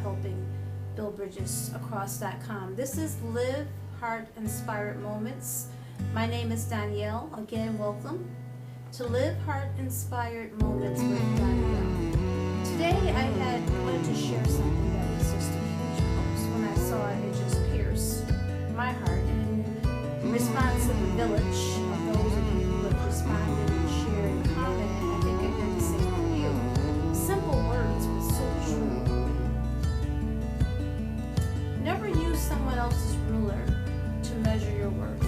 helping build bridges across.com. This is Live Heart Inspired Moments. My name is Donyale. Again, welcome to Live Heart Inspired Moments with Donyale. Today I wanted to share something that was just a huge post. When I saw it, it just pierced my heart. And in response to the village of those of you who have responded and shared and commented, I think I did the same for you. Simple words, but so true. Never use someone else's ruler to measure your worth,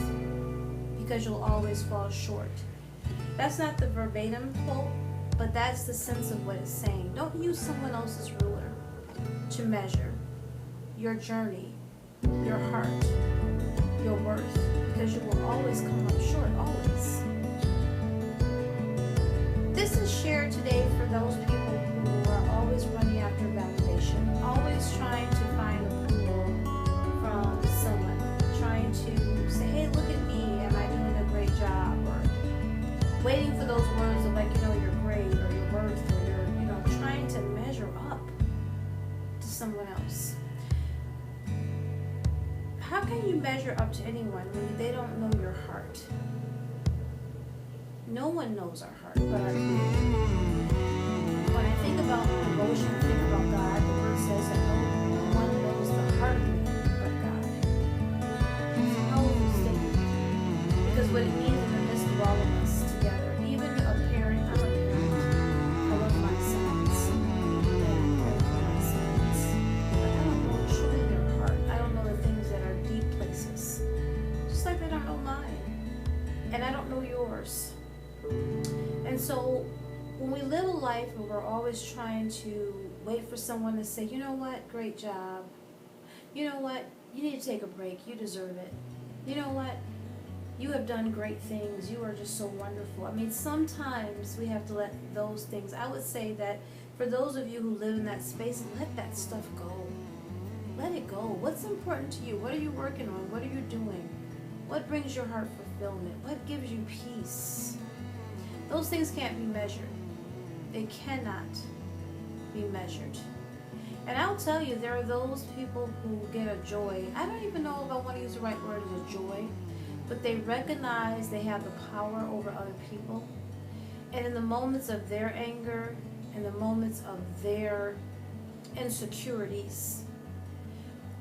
because you'll always fall short. That's not the verbatim quote, but that's the sense of what it's saying. Don't use someone else's ruler to measure your journey, your heart, your worth, because you will always come up short, always. This is shared today for those people who are always running after validation, always trying to find approval from someone, trying to say, hey, look at me, am I doing a great job? Or waiting for those words of you're great, or you're worth, or you're, trying to measure up to someone else. How can you measure up to anyone when they don't know your heart? No one knows our heart but our Creator. When I think about devotion, I think about God. The Word says that no one knows the heart of man but God. It's a powerful statement, because what it means in the midst of all of us together, even a parent, I'm a parent. I love my sons. And I pray for my sons. But I don't know truly their heart. I don't know the things that are deep places. Just like they don't know mine. And I don't know yours. And so when we live a life where we're always trying to wait for someone to say, you know what, great job. You know what, you need to take a break. You deserve it. You know what, you have done great things. You are just so wonderful. I mean, sometimes we have to let those things, I would say that for those of you who live in that space, let that stuff go. Let it go. What's important to you? What are you working on? What are you doing? What brings your heart fulfillment? What gives you peace? Those things can't be measured. They cannot be measured. And I'll tell you, there are those people who get a joy. I don't even know if I want to use the right word as a joy, but they recognize they have the power over other people. And in the moments of their anger, in the moments of their insecurities,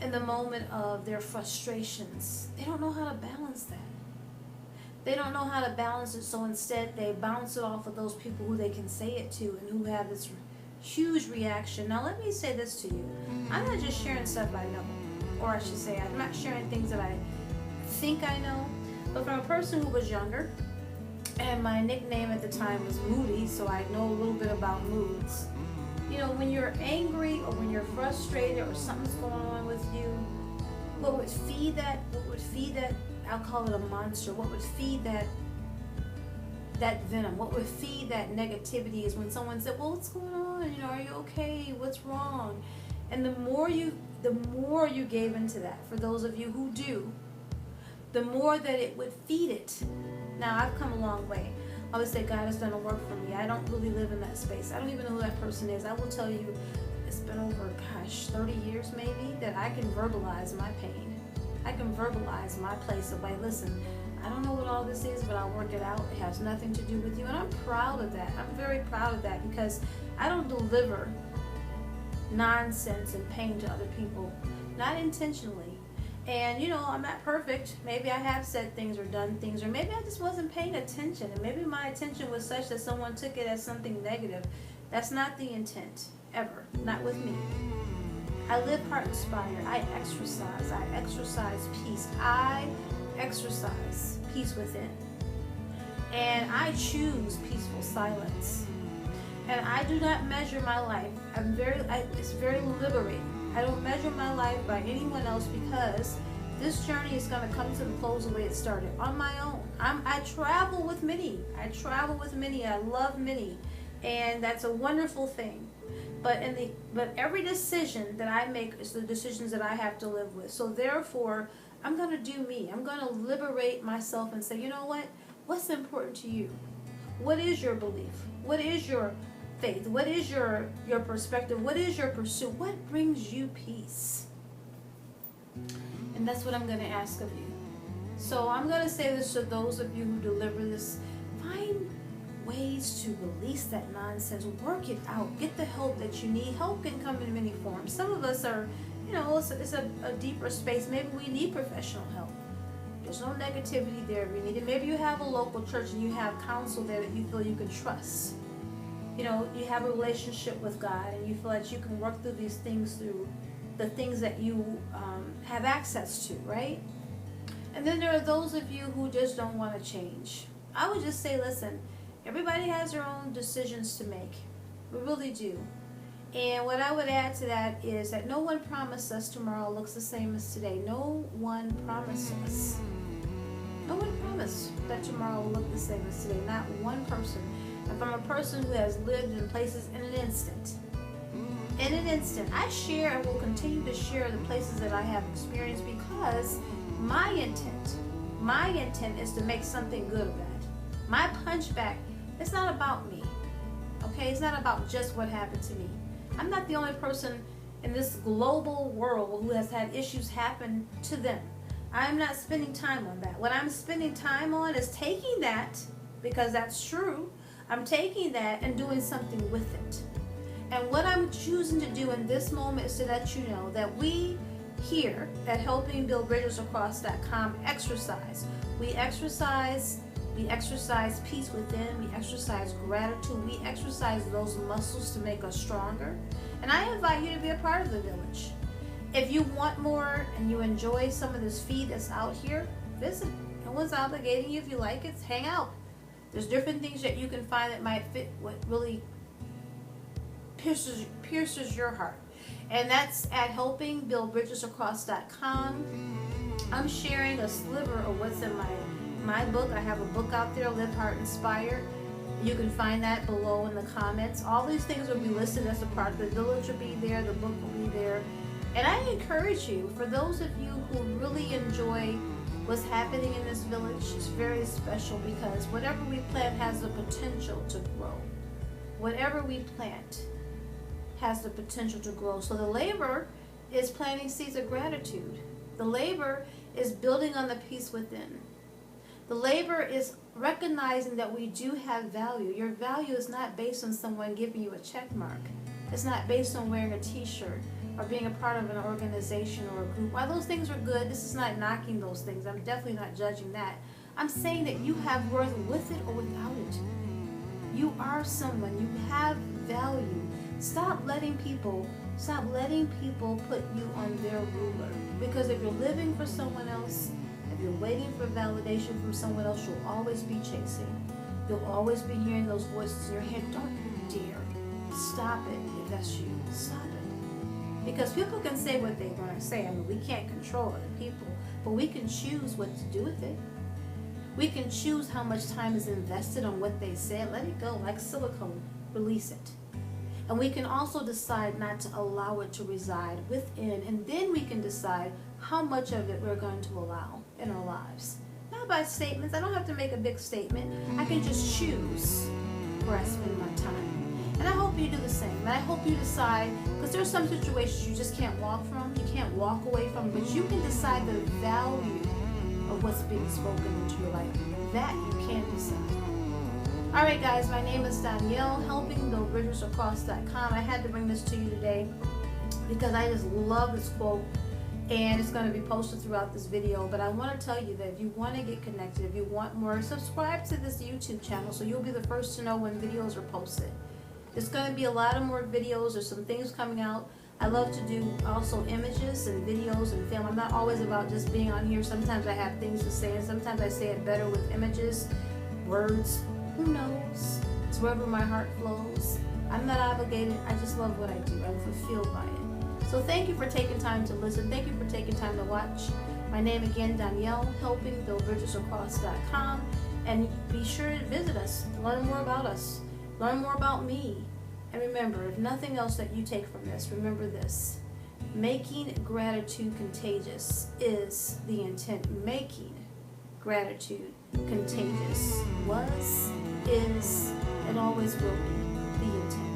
in the moment of their frustrations, they don't know how to balance that. They don't know how to balance it, so instead they bounce it off of those people who they can say it to and who have this huge reaction. Now let me say this to you. I'm not just sharing stuff I know, or I should say I'm not sharing things that I think I know, but from a person who was younger, and my nickname at the time was Moody, so I know a little bit about moods. When you're angry or when you're frustrated or something's going on with you, what would feed that, I'll call it a monster, what would feed that venom, what would feed that negativity is when someone said, well, what's going on? Are you okay? What's wrong? And the more you gave into that, for those of you who do, the more that it would feed it. Now, I've come a long way. I would say God has done a work for me. I don't really live in that space. I don't even know who that person is. I will tell you, it's been over, 30 years maybe, that I can verbalize my pain. I can verbalize my place of listen, I don't know what all this is, but I'll work it out. It has nothing to do with you. And I'm proud of that. I'm very proud of that, because I don't deliver nonsense and pain to other people, not intentionally. And I'm not perfect. Maybe I have said things or done things, or maybe I just wasn't paying attention, and maybe my attention was such that someone took it as something negative. That's not the intent, ever. Not with me. I live heart inspired. I exercise peace. I exercise peace within. And I choose peaceful silence. And I do not measure my life. It's very liberating. I don't measure my life by anyone else, because this journey is going to come to the close the way it started, on my own. I travel with many. I love many. And that's a wonderful thing. But every decision that I make is the decisions that I have to live with. So therefore, I'm going to do me. I'm going to liberate myself and say, you know what? What's important to you? What is your belief? What is your faith? What is your perspective? What is your pursuit? What brings you peace? And that's what I'm going to ask of you. So I'm going to say this to those of you who deliver this. Find ways to release that nonsense. Work it out. Get the help that you need. Help can come in many forms. Some of us are, it's a deeper space. Maybe we need professional help. There's no negativity there we need it. Maybe you have a local church and you have counsel there that you feel you can trust. You have a relationship with God and you feel like you can work through these things through the things that you have access to, right? And then there are those of you who just don't want to change. I would just say, listen, everybody has their own decisions to make. We really do. And what I would add to that is that no one promised us tomorrow looks the same as today. No one promised us. No one promised that tomorrow will look the same as today. Not one person. And from a person who has lived in places in an instant. In an instant. I share and will continue to share the places that I have experienced because my intent is to make something good of that. My punchback, it's not about me. Okay? It's not about just what happened to me. I'm not the only person in this global world who has had issues happen to them. I'm not spending time on that. What I'm spending time on is taking that, because that's true, I'm taking that and doing something with it. And what I'm choosing to do in this moment is to let you know that we here at helpingbuildbridgesacross.com exercise. We exercise peace within. We exercise gratitude. We exercise those muscles to make us stronger. And I invite you to be a part of the village. If you want more and you enjoy some of this feed that's out here, visit. No one's obligating you. If you like it, hang out. There's different things that you can find that might fit what really pierces your heart. And that's at helpingbuildbridgesacross.com. I'm sharing a sliver of what's in my book. I have a book out there, Live Heart Inspired. You can find that below in the comments. All these things will be listed as a part of the village will be there, the book will be there. And I encourage you, for those of you who really enjoy what's happening in this village, it's very special because whatever we plant has the potential to grow. Whatever we plant has the potential to grow. So the labor is planting seeds of gratitude. The labor is building on the peace within. The labor is recognizing that we do have value. Your value is not based on someone giving you a check mark. It's not based on wearing a t-shirt or being a part of an organization or a group. While those things are good, this is not knocking those things. I'm definitely not judging that. I'm saying that you have worth with it or without it. You are someone. You have value. Stop letting people put you on their ruler. Because if you're living for someone else, if you're waiting for validation from someone else, you'll always be chasing. You'll always be hearing those voices in your head. Don't you dare. Stop it if that's you. Stop it. Because people can say what they're going to say. I mean, we can't control other people, but we can choose what to do with it. We can choose how much time is invested on what they said. Let it go. Like silicone, release it. And we can also decide not to allow it to reside within, and then we can decide how much of it we're going to allow in our lives. Not by statements. I don't have to make a big statement. I can just choose where I spend my time. And I hope you do the same. And I hope you decide, because there's some situations you just can't walk from, you can't walk away from, but you can decide the value of what's being spoken into your life. That you can decide. All right, guys, my name is Donyale, helpingbuildbridgesacross.com. I had to bring this to you today because I just love this quote, and it's going to be posted throughout this video. But I want to tell you that if you want to get connected, if you want more, subscribe to this YouTube channel so you'll be the first to know when videos are posted. There's going to be a lot of more videos. There's some things coming out. I love to do also images and videos and film. I'm not always about just being on here. Sometimes I have things to say, and sometimes I say it better with images, words. Who knows? It's wherever my heart flows. I'm not obligated. I just love what I do. I'm fulfilled by it. So thank you for taking time to listen. Thank you for taking time to watch. My name again, Donyale, helpingbuildbridgesacross.com. And be sure to visit us. Learn more about us. Learn more about me. And remember, if nothing else that you take from this, remember this. Making gratitude contagious is the intent. Making gratitude contagious was, is, and always will be the intent.